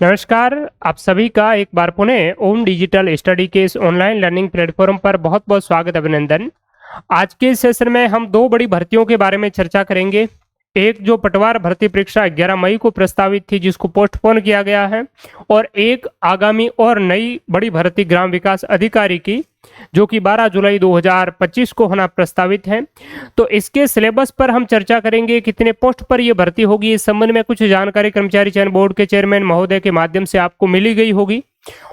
नमस्कार। आप सभी का एक बार पुनः ओम डिजिटल स्टडी के इस ऑनलाइन लर्निंग प्लेटफॉर्म पर बहुत बहुत स्वागत, अभिनंदन। आज के इस सेशन में हम दो बड़ी भर्तियों के बारे में चर्चा करेंगे। एक जो पटवार भर्ती परीक्षा 11 मई को प्रस्तावित थी, जिसको पोस्टपोन किया गया है, और एक आगामी और नई बड़ी भर्ती ग्राम विकास अधिकारी की, जो कि 12 जुलाई 2025 को होना प्रस्तावित है। तो इसके सिलेबस पर हम चर्चा करेंगे, कितने पोस्ट पर यह भर्ती होगी। इस संबंध में कुछ जानकारी कर्मचारी चयन बोर्ड के चेयरमैन महोदय के माध्यम से आपको मिली गई होगी।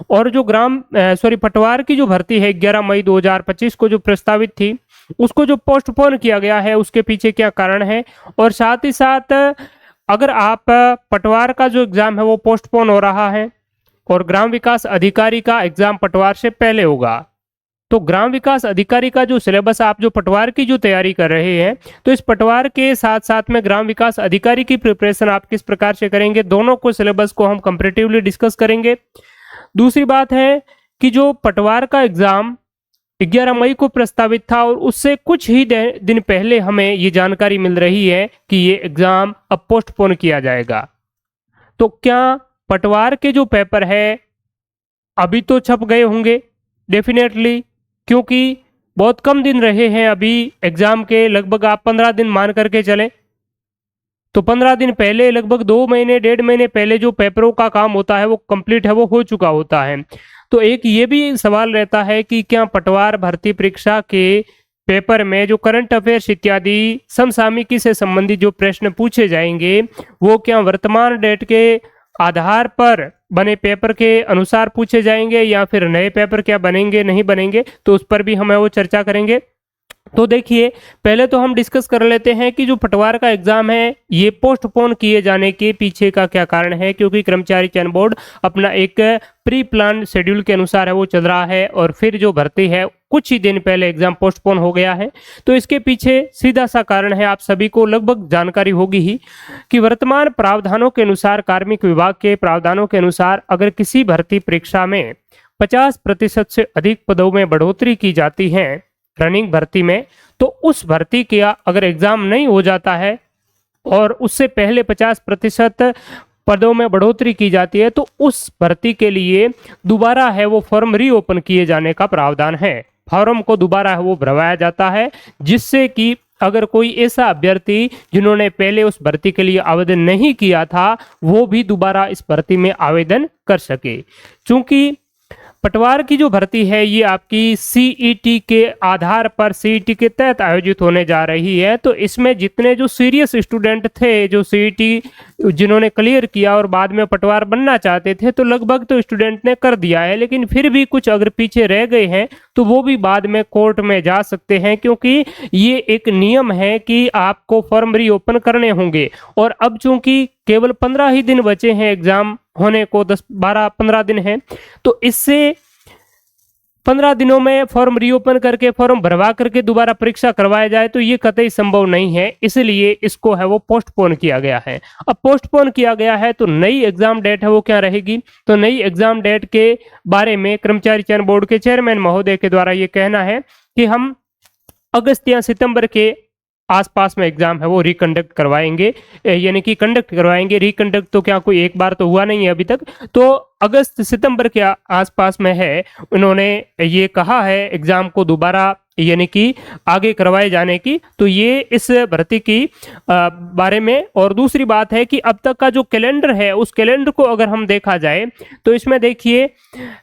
और जो पटवार की जो भर्ती है 11 मई 2025 को जो प्रस्तावित थी, उसको जो पोस्टपोन किया गया है, उसके पीछे क्या कारण है। और साथ ही साथ अगर आप पटवार का जो एग्जाम है वो पोस्टपोन हो रहा है और ग्राम विकास अधिकारी का एग्जाम पटवार से पहले होगा, तो ग्राम विकास अधिकारी का जो सिलेबस, आप जो पटवार की जो तैयारी कर रहे हैं, तो इस पटवार के साथ साथ में ग्राम विकास अधिकारी की प्रिपरेशन आप किस प्रकार से करेंगे, दोनों को सिलेबस को हम कंपैरेटिवली डिस्कस करेंगे। दूसरी बात है कि जो पटवार का एग्जाम 11 मई को प्रस्तावित था और उससे कुछ ही दिन पहले हमें ये जानकारी मिल रही है कि ये एग्जाम अब पोस्टपोन किया जाएगा। तो क्या पटवार के जो पेपर है अभी तो छप गए होंगे डेफिनेटली, क्योंकि बहुत कम दिन रहे हैं अभी एग्जाम के। लगभग आप 15 दिन मान करके चले, तो 15 दिन पहले, लगभग 2 महीने 1.5 महीने पहले जो पेपरों का काम होता है वो कंप्लीट है, वो हो चुका होता है। तो एक ये भी सवाल रहता है कि क्या पटवार भर्ती परीक्षा के पेपर में जो करंट अफेयर्स इत्यादि समसामयिकी से संबंधित जो प्रश्न पूछे जाएंगे, वो क्या वर्तमान डेट के आधार पर बने पेपर के अनुसार पूछे जाएंगे या फिर नए पेपर क्या बनेंगे नहीं बनेंगे, तो उस पर भी हमें वो चर्चा करेंगे। तो देखिए, पहले तो हम डिस्कस कर लेते हैं कि जो पटवार का एग्जाम है ये पोस्टपोन किए जाने के पीछे का क्या कारण है। क्योंकि कर्मचारी चयन बोर्ड अपना एक प्री प्लान शेड्यूल के अनुसार है वो चल रहा है, और फिर जो भर्ती है कुछ ही दिन पहले एग्जाम पोस्टपोन हो गया है। तो इसके पीछे सीधा सा कारण है, आप सभी को लगभग जानकारी होगी ही, कि वर्तमान प्रावधानों के अनुसार, कार्मिक विभाग के प्रावधानों के अनुसार, अगर किसी भर्ती परीक्षा में 50% से अधिक पदों में बढ़ोतरी की जाती है रनिंग भर्ती में, तो उस भर्ती का अगर एग्जाम नहीं हो जाता है और उससे पहले 50% पदों में बढ़ोतरी की जाती है, तो उस भर्ती के लिए दोबारा है वो फॉर्म रीओपन किए जाने का प्रावधान है। फॉर्म को दोबारा है वो भरवाया जाता है, जिससे कि अगर कोई ऐसा अभ्यर्थी जिन्होंने पहले उस भर्ती के लिए आवेदन नहीं किया था, वो भी दोबारा इस भर्ती में आवेदन कर सके। चूंकि पटवार की जो भर्ती है ये आपकी सीईटी के आधार पर, सीईटी के तहत आयोजित होने जा रही है। तो इसमें जितने जो सीरियस स्टूडेंट थे, जो सीईटी जिन्होंने क्लियर किया और बाद में पटवार बनना चाहते थे, तो लगभग तो स्टूडेंट ने कर दिया है, लेकिन फिर भी कुछ अगर पीछे रह गए हैं तो वो भी बाद में कोर्ट में जा सकते हैं, क्योंकि ये एक नियम है कि आपको फॉर्म रीओपन करने होंगे। और अब चूंकि केवल 15 ही दिन बचे हैं एग्जाम होने को, 10-12-15 दिन है, तो इससे 15 दिनों में फॉर्म रीओपन करके, फॉर्म भरवा करके दोबारा परीक्षा करवाया जाए, तो ये कतई संभव नहीं है। इसलिए इसको है वो पोस्टपोन किया गया है। अब पोस्टपोन किया गया है तो नई एग्जाम डेट है वो क्या रहेगी। तो नई एग्जाम डेट के बारे में कर्मचारी चयन बोर्ड के चेयरमैन महोदय के द्वारा ये कहना है कि हम अगस्त या सितंबर के आसपास में एग्जाम है वो रिकंडक्ट करवाएंगे, यानी कि कंडक्ट करवाएंगे। रिकंडक्ट तो क्या कोई एक बार तो हुआ नहीं है अभी तक, तो अगस्त सितंबर के आसपास में है। उन्होंने ये कहा है एग्जाम को दोबारा यानी कि आगे करवाए जाने की। तो ये इस भर्ती की बारे में। और दूसरी बात है कि अब तक का जो कैलेंडर है, उस कैलेंडर को अगर हम देखा जाए तो इसमें देखिए,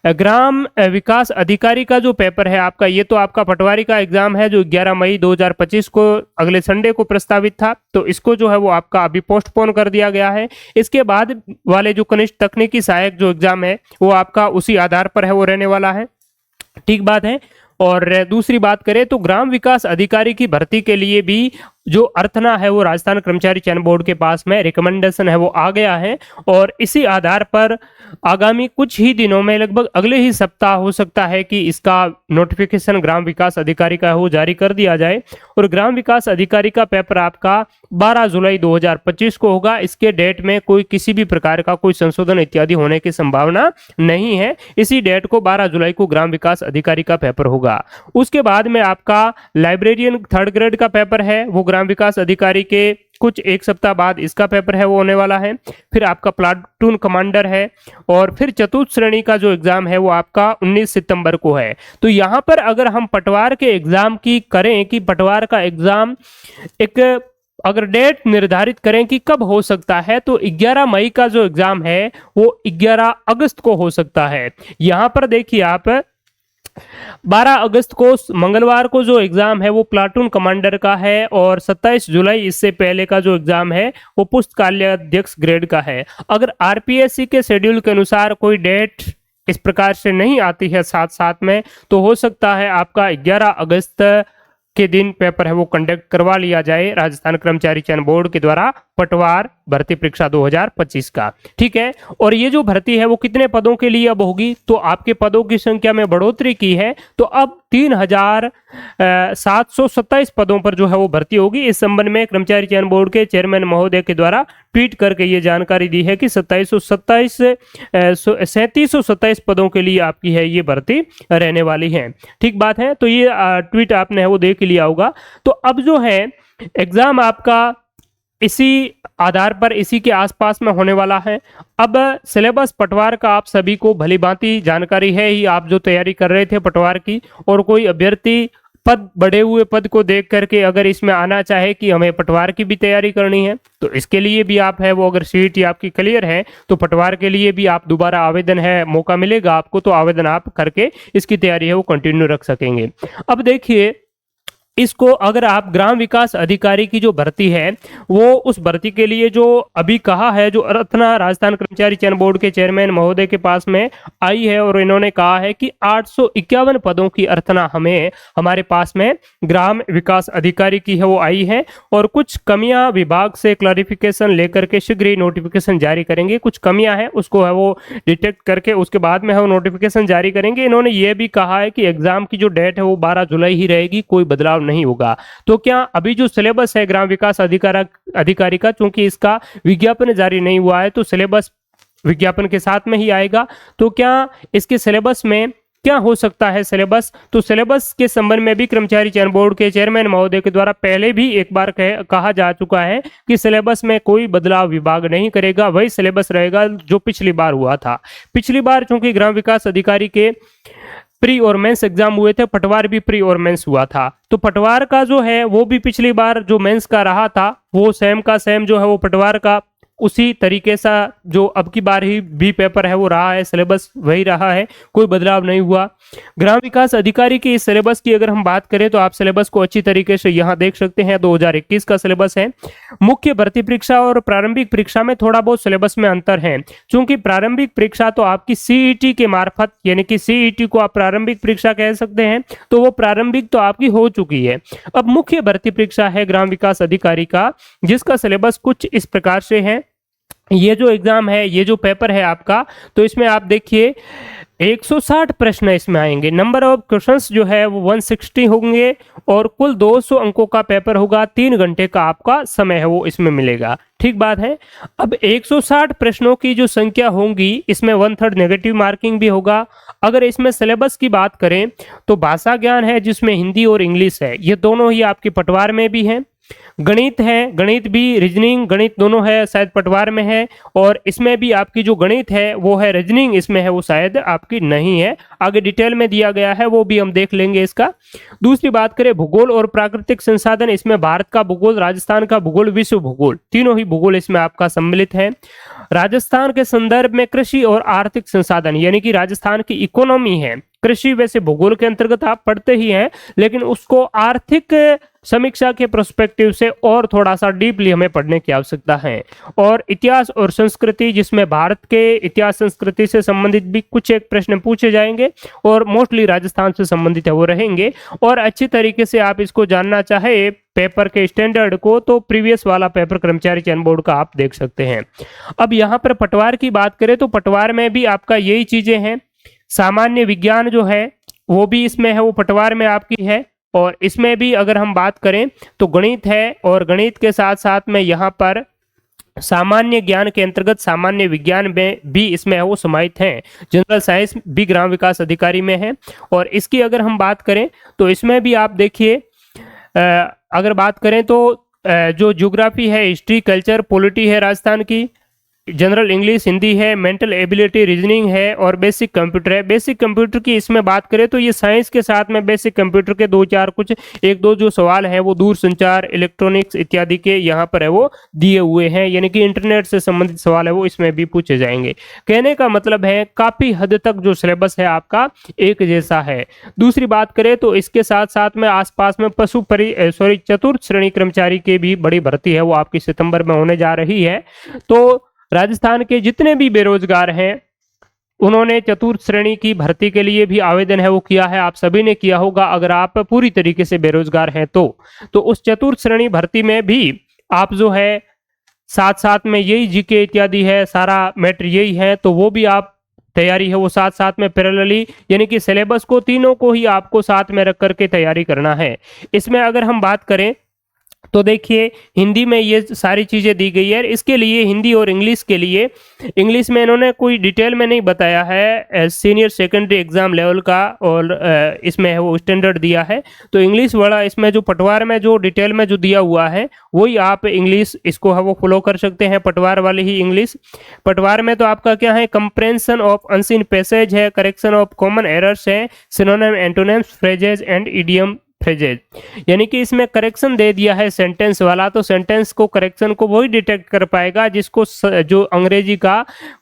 ग्राम विकास अधिकारी का जो पेपर है आपका, ये तो आपका पटवारी का एग्जाम है जो 11 मई 2025 को अगले संडे को प्रस्तावित था, तो इसको जो है वो आपका अभी पोस्टपोन कर दिया गया है। इसके बाद वाले जो कनिष्ठ तकनीकी सहायक जो एग्जाम है वो आपका उसी आधार पर है वो रहने वाला है। ठीक बात है। और दूसरी बात करें तो ग्राम विकास अधिकारी की भर्ती के लिए भी जो अर्थना है वो राजस्थान कर्मचारी चयन बोर्ड के पास में रिकमेंडेशन है वो आ गया है, और इसी आधार पर आगामी कुछ ही दिनों में, लगभग अगले ही सप्ताह हो सकता है कि इसका नोटिफिकेशन ग्राम विकास अधिकारी का है वो जारी कर दिया जाए। और ग्राम विकास अधिकारी का पेपर आपका 12 जुलाई 2025 को होगा। इसके डेट में कोई किसी भी प्रकार का कोई संशोधन इत्यादि होने की संभावना नहीं है। इसी डेट को 12 जुलाई को ग्राम विकास अधिकारी का पेपर होगा। उसके बाद में आपका लाइब्रेरियन 3rd ग्रेड का पेपर है वो ग्राम विकास अधिकारी के कुछ एक सप्ताह बाद इसका पेपर है वो होने वाला है। फिर आपका प्लाटून कमांडर है, और फिर चतुर्थ श्रेणी का जो एग्जाम है वो आपका 19 सितंबर को है। तो यहाँ पर अगर हम पटवार के एग्जाम की करें कि पटवार का एग्जाम एक अगर डेट निर्धारित करें कि कब हो सकता है, तो 11 मई का जो एग्जाम है वो 11 अगस्त को हो सकता है। यहां पर देखिए आप 12 अगस्त को मंगलवार को जो एग्जाम है वो प्लाटून कमांडर का है, और 27 जुलाई इससे पहले का जो एग्जाम है वो पुस्तकालयाध्यक्ष ग्रेड का है। अगर आरपीएससी के शेड्यूल के अनुसार कोई डेट इस प्रकार से नहीं आती है साथ साथ में, तो हो सकता है आपका 11 अगस्त के दिन पेपर है वो कंडक्ट करवा लिया जाए राजस्थान कर्मचारी चयन बोर्ड के द्वारा पटवार भर्ती परीक्षा 2025 का। ठीक है, और ये जो भर्ती है वो कितने पदों के लिए अब होगी, तो आपके पदों की संख्या में बढ़ोतरी की है, तो अब 3727 पदों पर जो है वो भर्ती होगी। इस संबंध में कर्मचारी चयन बोर्ड के चेयरमैन महोदय के द्वारा ट्वीट करके ये जानकारी दी है कि 3727 पदों के लिए आपकी है ये भर्ती रहने वाली है। ठीक बात है, तो ये ट्वीट आपने है वो देख लिया होगा। तो अब जो है एग्जाम आपका इसी आधार पर इसी के आसपास में होने वाला है। अब सिलेबस पटवार का आप सभी को भली भांति जानकारी है ही, आप जो तैयारी कर रहे थे पटवार की, और कोई अभ्यर्थी पद बढ़े हुए पद को देख करके अगर इसमें आना चाहे कि हमें पटवार की भी तैयारी करनी है, तो इसके लिए भी आप है वो अगर सीईटी आपकी क्लियर है तो पटवार के लिए भी आप दोबारा आवेदन है मौका मिलेगा आपको, तो आवेदन आप करके इसकी तैयारी है वो कंटिन्यू रख सकेंगे। अब देखिए, इसको अगर आप ग्राम विकास अधिकारी की जो भर्ती है वो उस भर्ती के लिए जो अभी कहा है, जो रत्ना राजस्थान कर्मचारी चयन बोर्ड के चेयरमैन महोदय के पास में आई है, और इन्होंने कहा है कि 851 पदों की अर्थना हमें हमारे पास में ग्राम विकास अधिकारी की है वो आई है, और कुछ कमियां विभाग से क्लैरिफिकेशन लेकर के शीघ्र ही नोटिफिकेशन जारी करेंगे। कुछ कमियां हैं उसको है वो डिटेक्ट करके उसके बाद में है वो नोटिफिकेशन जारी करेंगे। इन्होंने ये भी कहा है कि एग्जाम की जो डेट है वो 12 जुलाई ही रहेगी, कोई बदलाव नहीं होगा। तो क्या अभी जो सिलेबस है ग्राम विकास अधिकारी का, चूंकि इसका विज्ञापन जारी नहीं हुआ है तो सिलेबस विज्ञापन के साथ में ही आएगा, तो क्या इसके सिलेबस में क्या हो सकता है सिलेबस, तो सिलेबस के संबंध में भी कर्मचारी चयन बोर्ड के चेयरमैन महोदय के द्वारा पहले भी एक बार कहा जा चुका है कि सिलेबस में कोई बदलाव विभाग नहीं करेगा, वही सिलेबस रहेगा जो पिछली बार हुआ था। पिछली बार चूंकि ग्राम विकास अधिकारी के प्री और मेंस एग्जाम हुए थे, पटवार भी प्री और मेंस हुआ था, तो पटवार का जो है वो भी पिछली बार जो मेंस का रहा था वो सेम का सेम जो है वो पटवार का उसी तरीके से जो अब की बार ही भी पेपर है वो रहा है, सिलेबस वही रहा है, कोई बदलाव नहीं हुआ। ग्राम विकास अधिकारी की इस सिलेबस की अगर हम बात करें तो आप सिलेबस को अच्छी तरीके से यहाँ देख सकते हैं। 2021 का सिलेबस है। मुख्य भर्ती परीक्षा और प्रारंभिक परीक्षा में थोड़ा बहुत सिलेबस में अंतर है, क्योंकि प्रारंभिक परीक्षा तो आपकी सीईटी के मार्फत, यानी कि सीईटी को आप प्रारंभिक परीक्षा कह सकते हैं, तो वो प्रारंभिक तो आपकी हो चुकी है। अब मुख्य भर्ती परीक्षा है ग्राम विकास अधिकारी का, जिसका सिलेबस कुछ इस प्रकार से है। ये जो एग्जाम है, ये जो पेपर है आपका, तो इसमें आप देखिए 160 प्रश्न इसमें आएंगे। नंबर ऑफ क्वेश्चंस जो है वो 160 होंगे, और कुल 200 अंकों का पेपर होगा। 3 घंटे का आपका समय है वो इसमें मिलेगा। ठीक बात है। अब 160 प्रश्नों की जो संख्या होंगी, इसमें 1/3 नेगेटिव मार्किंग भी होगा। अगर इसमें सिलेबस की बात करें तो भाषा ज्ञान है जिसमें हिंदी और इंग्लिश है, ये दोनों ही आपके पटवार में भी है। गणित है, गणित भी, रीजनिंग गणित दोनों है, शायद पटवार में है, और इसमें भी आपकी जो गणित है वो है, रीजनिंग इसमें है वो शायद आपकी नहीं है। आगे डिटेल में दिया गया है, वो भी हम देख लेंगे इसका। दूसरी बात करें भूगोल और प्राकृतिक संसाधन, इसमें भारत का भूगोल, राजस्थान का भूगोल, विश्व भूगोल, तीनों ही भूगोल इसमें आपका सम्मिलित है। राजस्थान के संदर्भ में कृषि और आर्थिक संसाधन, यानी कि राजस्थान की इकोनॉमी है। कृषि वैसे भूगोल के अंतर्गत आप पढ़ते ही हैं, लेकिन उसको आर्थिक समीक्षा के प्रोस्पेक्टिव से और थोड़ा सा डीपली हमें पढ़ने की आवश्यकता है। और इतिहास और संस्कृति, जिसमें भारत के इतिहास संस्कृति से संबंधित भी कुछ एक प्रश्न पूछे जाएंगे, और मोस्टली राजस्थान से संबंधित है वो रहेंगे। और अच्छी तरीके से आप इसको जानना चाहे पेपर के स्टैंडर्ड को, तो प्रीवियस वाला पेपर कर्मचारी चयन बोर्ड का आप देख सकते हैं। अब यहाँ पर पटवार की बात करें तो पटवार में भी आपका यही चीजें हैं। सामान्य विज्ञान जो है वो भी इसमें है वो पटवार में आपकी है, और इसमें भी अगर हम बात करें तो गणित है, और गणित के साथ साथ में यहाँ पर सामान्य ज्ञान के अंतर्गत सामान्य विज्ञान में भी इसमें है वो समाहित हैं। जनरल साइंस भी ग्राम विकास अधिकारी में है। और इसकी अगर हम बात करें तो इसमें भी आप देखिए, अगर बात करें तो जो ज्योग्राफी है, हिस्ट्री, कल्चर, पॉलिटी है राजस्थान की, जनरल इंग्लिश हिंदी है, मेंटल एबिलिटी रीजनिंग है और बेसिक कंप्यूटर है। बेसिक कंप्यूटर की इसमें बात करें तो ये साइंस के साथ में बेसिक कंप्यूटर के दो चार कुछ एक दो जो सवाल हैं वो दूर संचार, इलेक्ट्रॉनिक्स इत्यादि के यहाँ पर है वो दिए हुए हैं, यानी कि इंटरनेट से संबंधित सवाल है वो इसमें भी पूछे जाएंगे। कहने का मतलब है काफी हद तक जो सिलेबस है आपका एक जैसा है। दूसरी बात करें तो इसके साथ साथ में आसपास में चतुर्थ श्रेणी कर्मचारी की भी बड़ी भर्ती है वो आपकी सितंबर में होने जा रही है। तो राजस्थान के जितने भी बेरोजगार हैं उन्होंने चतुर्थ श्रेणी की भर्ती के लिए भी आवेदन है वो किया है। आप सभी ने किया होगा अगर आप पूरी तरीके से बेरोजगार हैं तो उस चतुर्थ श्रेणी भर्ती में भी आप जो है साथ साथ में यही जीके इत्यादि है, सारा मैटर यही है, तो वो भी आप तैयारी है वो साथ साथ में पैरेलली, यानी कि सिलेबस को तीनों को ही आपको साथ में रख करके तैयारी करना है। इसमें अगर हम बात करें तो देखिए हिंदी में ये सारी चीज़ें दी गई है। इसके लिए हिंदी और इंग्लिश के लिए, इंग्लिश में इन्होंने कोई डिटेल में नहीं बताया है सीनियर सेकेंडरी एग्जाम लेवल का, और इसमें है वो स्टैंडर्ड दिया है। तो इंग्लिश वाला इसमें जो पटवार में जो डिटेल में जो दिया हुआ है वही आप इंग्लिश इसको है वो फॉलो कर सकते हैं, पटवार वाली ही इंग्लिश। पटवार में तो आपका क्या है, कंप्रेंशन ऑफ अनसीन पैसेज है, करेक्शन ऑफ कॉमन एरर्स है, synonym, antonyms, phrases and idiom phrases, यानी कि इसमें करेक्शन दे दिया है सेंटेंस वाला। तो सेंटेंस को करेक्शन को वही डिटेक्ट कर पाएगा जिसको जो अंग्रेजी का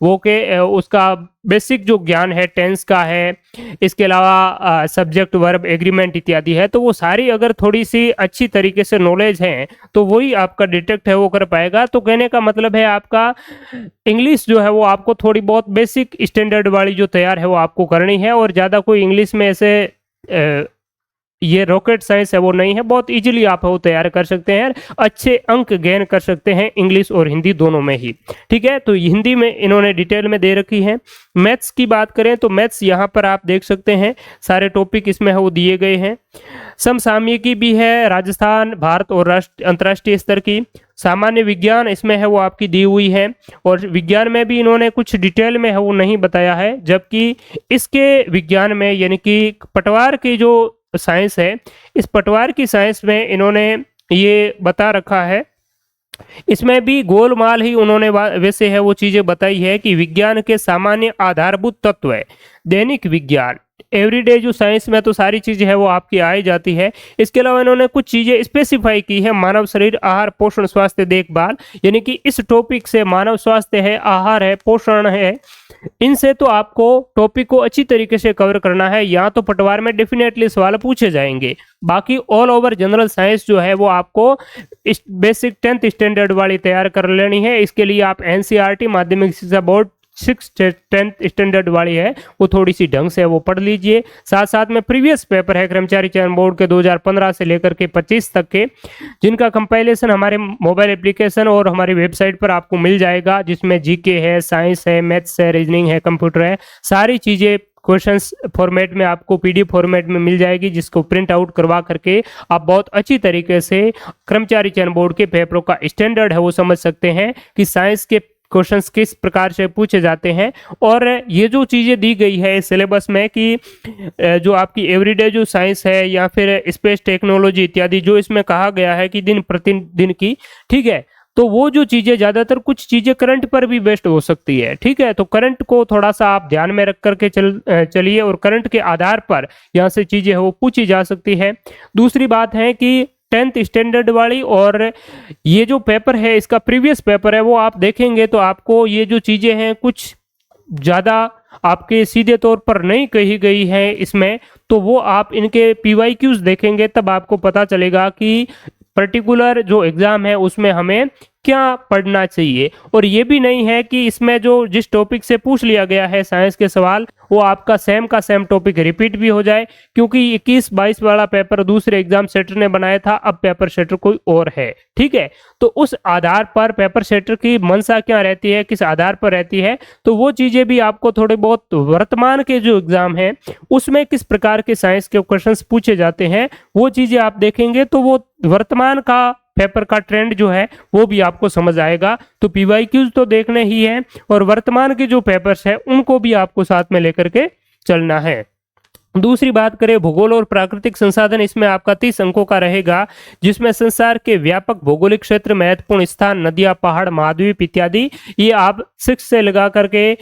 वो के उसका बेसिक जो ज्ञान है टेंस का है, इसके अलावा सब्जेक्ट वर्ब एग्रीमेंट इत्यादि है, तो वो सारी अगर थोड़ी सी अच्छी तरीके से नॉलेज है तो वही आपका डिटेक्ट है वो कर पाएगा। तो कहने का मतलब है आपका इंग्लिश जो है वो आपको थोड़ी बहुत बेसिक स्टैंडर्ड वाली जो तैयार है वो आपको करनी है, और ज़्यादा कोई इंग्लिश में ऐसे ये रॉकेट साइंस है वो नहीं है, बहुत इजीली आप वो तैयार कर सकते हैं, अच्छे अंक गेन कर सकते हैं इंग्लिश और हिंदी दोनों में ही। ठीक है, तो हिंदी में इन्होंने डिटेल में दे रखी है। मैथ्स की बात करें तो मैथ्स यहाँ पर आप देख सकते हैं सारे टॉपिक इसमें है वो दिए गए हैं। समसामयिकी भी है राजस्थान, भारत और अंतर्राष्ट्रीय स्तर की। सामान्य विज्ञान इसमें है वो आपकी दी हुई है, और विज्ञान में भी इन्होंने कुछ डिटेल में है वो नहीं बताया है, जबकि इसके विज्ञान में यानी कि पटवार की जो साइंस है, इस पटवार की साइंस में इन्होंने ये बता रखा है। इसमें भी गोलमाल ही उन्होंने वैसे है वो चीजें बताई है कि विज्ञान के सामान्य आधारभूत तत्व है, दैनिक विज्ञान, एवरीडे जो साइंस में तो सारी चीजें है वो आपकी आई जाती है। इसके अलावा इन्होंने कुछ चीजें स्पेसिफाई की है, मानव शरीर, आहार, पोषण, स्वास्थ्य, देखभाल, यानी कि इस टॉपिक से मानव स्वास्थ्य है, आहार है, पोषण है, इनसे तो आपको टॉपिक को अच्छी तरीके से कवर करना है। यहाँ तो पटवार में डेफिनेटली सवाल पूछे जाएंगे। बाकी ऑल ओवर जनरल साइंस जो है वो आपको बेसिक 10th स्टैंडर्ड वाली तैयार कर लेनी है। इसके लिए आप एनसीईआरटी माध्यमिक शिक्षा बोर्ड 6th-10th स्टैंडर्ड वाली है वो थोड़ी सी ढंग से वो पढ़ लीजिए। साथ साथ में प्रीवियस पेपर है कर्मचारी चयन बोर्ड के 2015 से लेकर के 25 तक के, जिनका कंपाइलेशन हमारे मोबाइल एप्लीकेशन और हमारी वेबसाइट पर आपको मिल जाएगा, जिसमें जीके है, साइंस है, मैथ्स है, रीजनिंग है, कंप्यूटर है, सारी चीजें क्वेश्चंस फॉर्मेट में आपको पीडीएफ फॉर्मेट में मिल जाएगी, जिसको प्रिंट आउट करवा करके आप बहुत अच्छी तरीके से कर्मचारी चयन बोर्ड के पेपरों का स्टैंडर्ड है वो समझ सकते हैं कि साइंस के क्वेश्चंस किस प्रकार से पूछे जाते हैं। और ये जो चीज़ें दी गई है इस सिलेबस में कि जो आपकी एवरीडे जो साइंस है या फिर स्पेस टेक्नोलॉजी इत्यादि जो इसमें कहा गया है कि दिन प्रतिदिन की, ठीक है, तो वो जो चीज़ें ज़्यादातर कुछ चीज़ें करंट पर भी बेस्ड हो सकती है। ठीक है, तो करंट को थोड़ा सा आप ध्यान में रख करके चलिए और करंट के आधार पर यहाँ से चीज़ें वो पूछी जा सकती है। दूसरी बात है कि 10th स्टैंडर्ड वाली और ये जो पेपर है इसका प्रीवियस पेपर है वो आप देखेंगे तो आपको ये जो चीज़ें हैं कुछ ज़्यादा आपके सीधे तौर पर नहीं कही गई है इसमें, तो वो आप इनके PYQs देखेंगे तब आपको पता चलेगा कि पर्टिकुलर जो एग्ज़ाम है उसमें हमें क्या पढ़ना चाहिए। और ये भी नहीं है कि इसमें जो जिस टॉपिक से पूछ लिया गया है साइंस के सवाल वो आपका सेम का सेम टॉपिक रिपीट भी हो जाए, क्योंकि 21-22 वाला पेपर दूसरे एग्जाम सेटर ने बनाया था, अब पेपर सेटर कोई और है। ठीक है, तो उस आधार पर पेपर सेटर की मंशा क्या रहती है, किस आधार पर रहती है, तो वो चीज़ें भी आपको थोड़े बहुत वर्तमान के जो एग्जाम है उसमें किस प्रकार के साइंस के क्वेश्चंस पूछे जाते हैं वो चीज़ें आप देखेंगे तो वो वर्तमान का पेपर का ट्रेंड जो है वो भी आपको समझ आएगा। तो PYQs तो देखने ही है और वर्तमान के जो पेपर्स हैं उनको भी आपको साथ में लेकर के चलना है। दूसरी बात करें भूगोल और प्राकृतिक संसाधन, इसमें आपका 30 अंकों का रहेगा, जिसमें संसार के व्यापक भौगोलिक क्षेत्र, महत्वपूर्ण स्थान, नदियां, पहाड़, महाद्वीप इत्यादि, ये आप 6 से लगा करके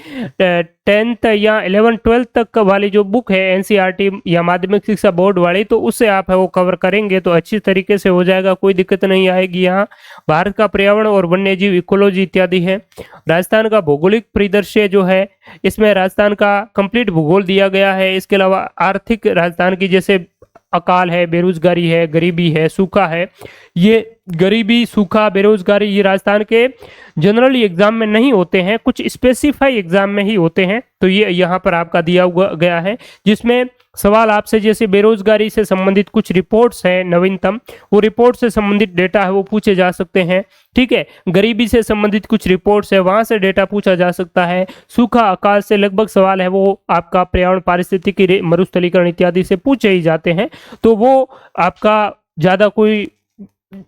10th या 11th 12th तक वाली जो बुक है एनसीईआरटी या माध्यमिक शिक्षा बोर्ड वाली, तो उससे आप है वो कवर करेंगे तो अच्छी तरीके से हो जाएगा, कोई दिक्कत नहीं आएगी। यहाँ भारत का पर्यावरण और वन्यजीव इकोलॉजी इत्यादि है। राजस्थान का भौगोलिक परिदृश्य जो है, इसमें राजस्थान का कंप्लीट भूगोल दिया गया है। इसके अलावा आर्थिक राजस्थान की, जैसे अकाल है, बेरोजगारी है, गरीबी है, सूखा है, ये गरीबी, सूखा, बेरोजगारी ये राजस्थान के जनरली एग्जाम में नहीं होते हैं, कुछ स्पेसिफाई एग्जाम में ही होते हैं, तो ये यहाँ पर आपका दिया गया है, जिसमें सवाल आपसे जैसे बेरोजगारी से संबंधित कुछ रिपोर्ट्स हैं नवीनतम, वो रिपोर्ट से संबंधित डेटा है वो पूछे जा सकते हैं। ठीक है, गरीबी से संबंधित कुछ रिपोर्ट्स है वहां से डेटा पूछा जा सकता है। सूखा, अकाल से लगभग सवाल है वो आपका पर्यावरण, पारिस्थितिकी, मरुस्थलीकरण इत्यादि से पूछे ही जाते हैं, तो वो आपका ज्यादा कोई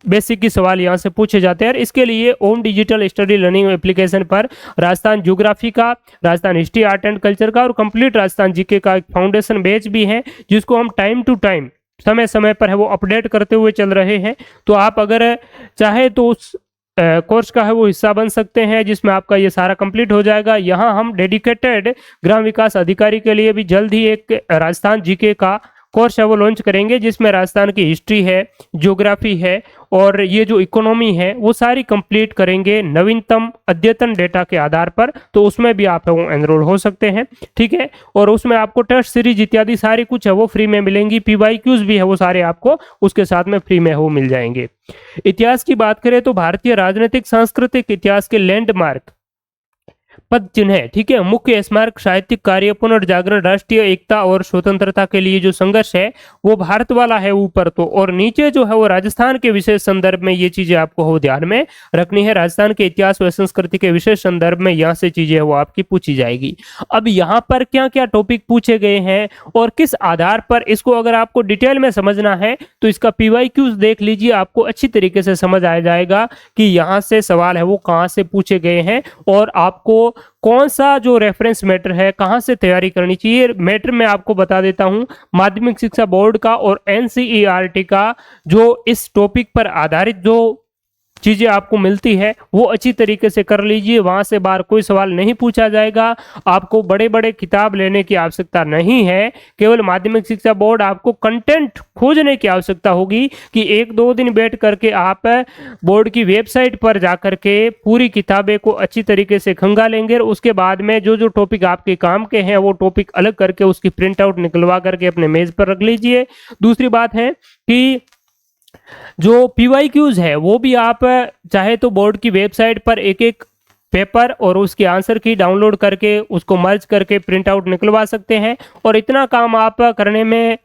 बेसिक की सवाल यहाँ से पूछे जाते हैं। इसके लिए ओम डिजिटल स्टडी लर्निंग एप्लीकेशन पर राजस्थान ज्योग्राफी का, Rajasthan history, art and culture का और कंप्लीट राजस्थान जीके का एक फाउंडेशन बैच भी है, जिसको हम टाइम टू टाइम, समय समय पर है वो अपडेट करते हुए चल रहे हैं। तो आप अगर चाहे तो उस कोर्स का है वो हिस्सा बन सकते हैं, जिसमें आपका ये सारा कंप्लीट हो जाएगा। यहाँ हम डेडिकेटेड ग्राम विकास अधिकारी के लिए भी जल्द ही एक राजस्थान जीके का कोर्स है वो लॉन्च करेंगे, जिसमें राजस्थान की हिस्ट्री है, ज्योग्राफी है और ये जो इकोनॉमी है वो सारी कंप्लीट करेंगे नवीनतम अद्यतन डेटा के आधार पर, तो उसमें भी आप है वो एनरोल हो सकते हैं। ठीक है, और उसमें आपको टेस्ट सीरीज इत्यादि सारी कुछ है वो फ्री में मिलेंगी, पीवाईक्यूज भी है वो सारे आपको उसके साथ में फ्री में वो मिल जाएंगे। इतिहास की बात करें तो भारतीय राजनीतिक सांस्कृतिक इतिहास के लैंडमार्क पद चिन्ह है। ठीक है, मुख्य स्मारक, साहित्यिक कार्य, पुनर्जागरण, राष्ट्रीय एकता और स्वतंत्रता के लिए जो संघर्ष है वो भारत वाला है ऊपर तो, और नीचे जो है वो राजस्थान के विशेष संदर्भ में ये चीजें आपको हो ध्यान में रखनी है। राजस्थान के इतिहास व संस्कृति के विशेष संदर्भ में यहाँ से चीजें वो आपकी पूछी जाएगी। अब यहाँ पर क्या क्या टॉपिक पूछे गए हैं और किस आधार पर, इसको अगर आपको डिटेल में समझना है तो इसका पीवाईक्यूज देख लीजिए, आपको अच्छी तरीके से समझ आ जाएगा कि यहाँ से सवाल है वो कहाँ से पूछे गए हैं और आपको कौन सा जो रेफरेंस मैटर है कहां से तैयारी करनी चाहिए। मैटर मैं आपको बता देता हूं, माध्यमिक शिक्षा बोर्ड का और एनसीईआरटी का जो इस टॉपिक पर आधारित जो चीजें आपको मिलती है वो अच्छी तरीके से कर लीजिए, वहां से बाहर कोई सवाल नहीं पूछा जाएगा। आपको बड़े बड़े किताब लेने की आवश्यकता नहीं है, केवल माध्यमिक शिक्षा बोर्ड आपको कंटेंट खोजने की आवश्यकता होगी कि 1-2 दिन बैठ करके आप बोर्ड की वेबसाइट पर जाकर के पूरी किताबें को अच्छी तरीके से खंगालेंगे और उसके बाद में जो जो टॉपिक आपके काम के हैं वो टॉपिक अलग करके उसकी प्रिंट आउट निकलवा करके अपने मेज पर रख लीजिए। दूसरी बात है कि जो पीवाईक्यूज है वो भी आप चाहे तो बोर्ड की वेबसाइट पर एक एक पेपर और उसके आंसर की डाउनलोड करके उसको मर्ज करके प्रिंट आउट निकलवा सकते हैं। और इतना काम आप करने में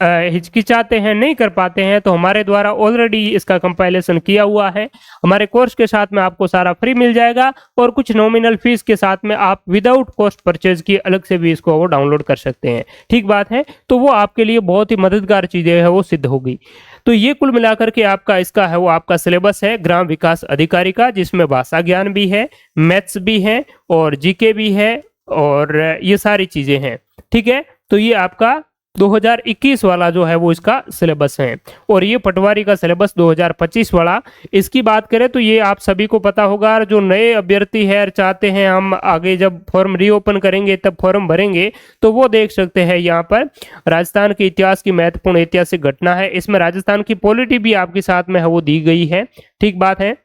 हिचकिचाते हैं, नहीं कर पाते हैं, तो हमारे द्वारा ऑलरेडी इसका कंपाइलेशन किया हुआ है, हमारे कोर्स के साथ में आपको सारा फ्री मिल जाएगा और कुछ नॉमिनल फीस के साथ में आप विदाउट कॉस्ट परचेज की अलग से भी इसको वो डाउनलोड कर सकते हैं। ठीक बात है, तो वो आपके लिए बहुत ही मददगार चीजें है वो सिद्ध होगी। तो ये कुल मिलाकर के आपका इसका है वो आपका सिलेबस है ग्राम विकास अधिकारी का, जिसमें भाषा ज्ञान भी है, मैथ्स भी है और जीके भी है और ये सारी चीजें हैं। ठीक है, तो ये आपका 2021 वाला जो है वो इसका सिलेबस है और ये पटवारी का सिलेबस 2025 वाला। इसकी बात करें तो ये आप सभी को पता होगा, जो नए अभ्यर्थी है और चाहते हैं हम आगे जब फॉर्म रीओपन करेंगे तब फॉर्म भरेंगे तो वो देख सकते हैं। यहाँ पर राजस्थान के इतिहास की महत्वपूर्ण ऐतिहासिक घटना है, इसमें राजस्थान की पॉलिटी भी आपके साथ में है वो दी गई है। ठीक बात है,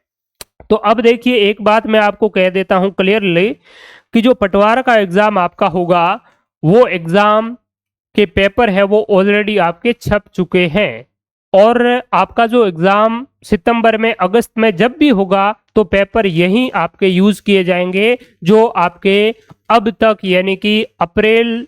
तो अब देखिए एक बात मैं आपको कह देता हूं क्लियरली कि जो पटवार का एग्जाम आपका होगा वो एग्जाम के पेपर है वो ऑलरेडी आपके छप चुके हैं और आपका जो एग्जाम सितंबर में, अगस्त में जब भी होगा तो पेपर यही आपके यूज किए जाएंगे जो आपके अब तक यानी कि अप्रैल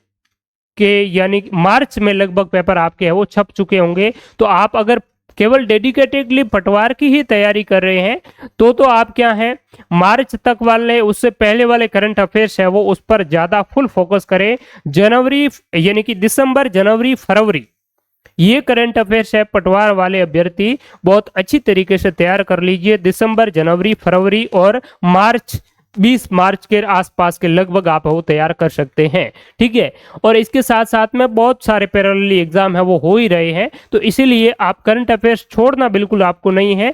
के यानी मार्च में लगभग पेपर आपके है वो छप चुके होंगे। तो आप अगर केवल डेडिकेटेडली पटवार की ही तैयारी कर रहे हैं तो आप क्या है मार्च तक वाले, उससे पहले वाले करंट अफेयर्स है वो उस पर ज्यादा फुल फोकस करें। जनवरी यानी कि दिसंबर, जनवरी, फरवरी ये करंट अफेयर्स है पटवार वाले अभ्यर्थी बहुत अच्छी तरीके से तैयार कर लीजिए। दिसंबर, जनवरी, फरवरी और मार्च 20 मार्च के आसपास के लगभग आप वो तैयार कर सकते हैं। ठीक है, और इसके साथ साथ में बहुत सारे पैरेलली एग्जाम है वो हो ही रहे हैं, तो इसीलिए आप करंट अफेयर्स छोड़ना बिल्कुल आपको नहीं है।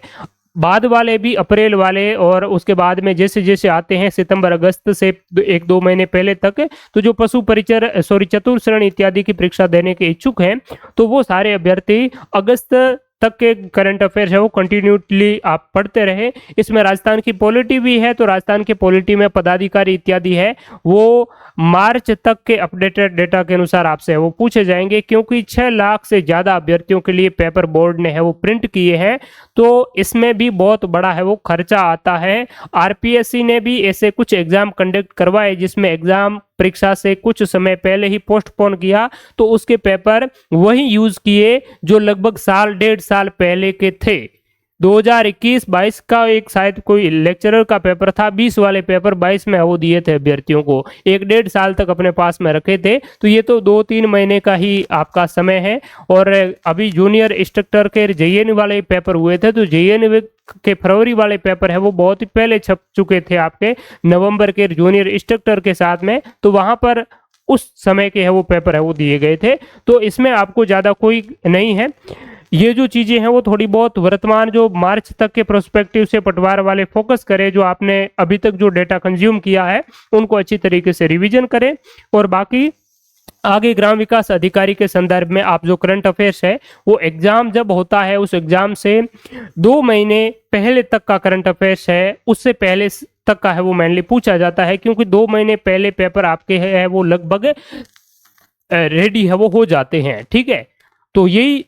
बाद वाले भी, अप्रैल वाले और उसके बाद में जैसे जैसे आते हैं सितंबर अगस्त से 1-2 महीने पहले तक, तो जो पशु परिचर चतुर्थ श्रेणी इत्यादि की परीक्षा देने के इच्छुक हैं, तो वो सारे अभ्यर्थी अगस्त तक के करंट अफेयर्स है वो कंटिन्यूटली आप पढ़ते रहे। इसमें राजस्थान की पॉलिटी भी है, तो राजस्थान के पॉलिटी में पदाधिकारी इत्यादि है वो मार्च तक के अपडेटेड डेटा के अनुसार आपसे वो पूछे जाएंगे, क्योंकि 6 लाख से ज्यादा अभ्यर्थियों के लिए पेपर बोर्ड ने है वो प्रिंट किए हैं, तो इसमें भी बहुत बड़ा है वो खर्चा आता है। आरपीएससी ने भी ऐसे कुछ एग्जाम कंडक्ट करवाए जिसमें एग्जाम परीक्षा से कुछ समय पहले ही पोस्टपोन किया, तो उसके पेपर वही यूज किए जो लगभग 1.5 साल पहले के थे। 2021-22 का एक शायद कोई लेक्चरर का पेपर था, 20 वाले पेपर 22 में वो दिए थे अभ्यर्थियों को, 1-1.5 साल तक अपने पास में रखे थे। तो ये तो 2-3 महीने का ही आपका समय है। और अभी जूनियर इंस्ट्रक्टर के जेएनयू वाले पेपर हुए थे, तो जेएनयू के फरवरी वाले पेपर है वो बहुत ही पहले छप चुके थे आपके नवंबर के जूनियर इंस्ट्रक्टर के साथ में, तो वहां पर उस समय के है वो पेपर है वो दिए गए थे। तो इसमें आपको ज्यादा कोई नहीं है। ये जो चीजें हैं वो थोड़ी बहुत वर्तमान जो मार्च तक के प्रोस्पेक्टिव से पटवार वाले फोकस करें, जो आपने अभी तक जो डेटा कंज्यूम किया है उनको अच्छी तरीके से रिवीजन करें, और बाकी आगे ग्राम विकास अधिकारी के संदर्भ में आप जो करंट अफेयर्स है वो एग्जाम जब होता है उस एग्जाम से 2 महीने पहले तक का करंट अफेयर्स है उससे पहले तक का है वो मेनली पूछा जाता है, क्योंकि 2 महीने पहले पेपर आपके है वो लगभग रेडी है वो हो जाते हैं। ठीक है, तो यही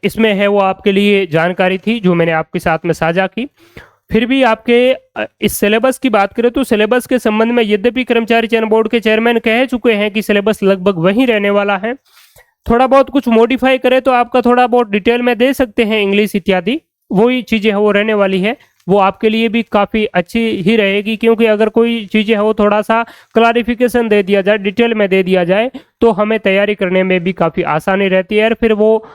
इसमें है वो आपके लिए जानकारी थी जो मैंने आपके साथ में साझा की। फिर भी आपके इस सिलेबस की बात करें तो सिलेबस के संबंध में यद्यपि कर्मचारी चयन बोर्ड के चेयरमैन कह चुके हैं कि सिलेबस लगभग वही रहने वाला है, थोड़ा बहुत कुछ मॉडिफाई करें तो आपका थोड़ा बहुत डिटेल में दे सकते हैं, इंग्लिश इत्यादि वही चीजें है वो रहने वाली है, वो आपके लिए भी काफी अच्छी ही रहेगी। क्योंकि अगर कोई चीजें है वो थोड़ा सा क्लारिफिकेशन दे दिया जाए, डिटेल में दे दिया जाए, तो हमें तैयारी करने में भी काफी आसानी रहती है, और फिर वो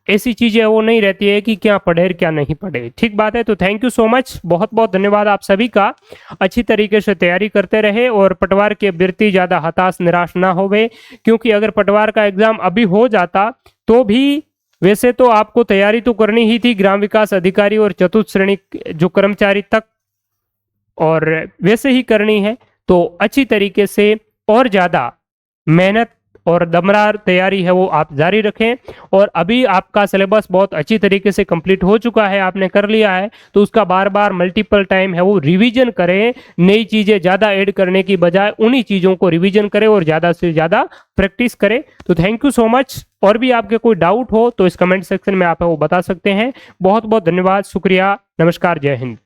ऐसी चीजें वो नहीं रहती है कि क्या पढ़े क्या नहीं पढ़े। ठीक बात है, तो थैंक यू सो मच, बहुत बहुत धन्यवाद आप सभी का। अच्छी तरीके से तैयारी करते रहे और पटवार के अभ्यर्थी ज्यादा हताश निराश ना होवे, क्योंकि अगर पटवार का एग्जाम अभी हो जाता तो भी वैसे तो आपको तैयारी तो करनी ही थी ग्राम विकास अधिकारी और चतुर्थ श्रेणी जो कर्मचारी तक, और वैसे ही करनी है, तो अच्छी तरीके से और ज्यादा मेहनत और दमदार तैयारी है वो आप जारी रखें। और अभी आपका सिलेबस बहुत अच्छी तरीके से कंप्लीट हो चुका है, आपने कर लिया है, तो उसका बार बार मल्टीपल टाइम है वो रिवीजन करें, नई चीजें ज्यादा ऐड करने की बजाय उन्हीं चीजों को रिवीजन करें और ज्यादा से ज्यादा प्रैक्टिस करें। तो थैंक यू सो मच, और भी आपके कोई डाउट हो तो इस कमेंट सेक्शन में आप वो बता सकते हैं। बहुत बहुत धन्यवाद, शुक्रिया, नमस्कार, जय हिंद।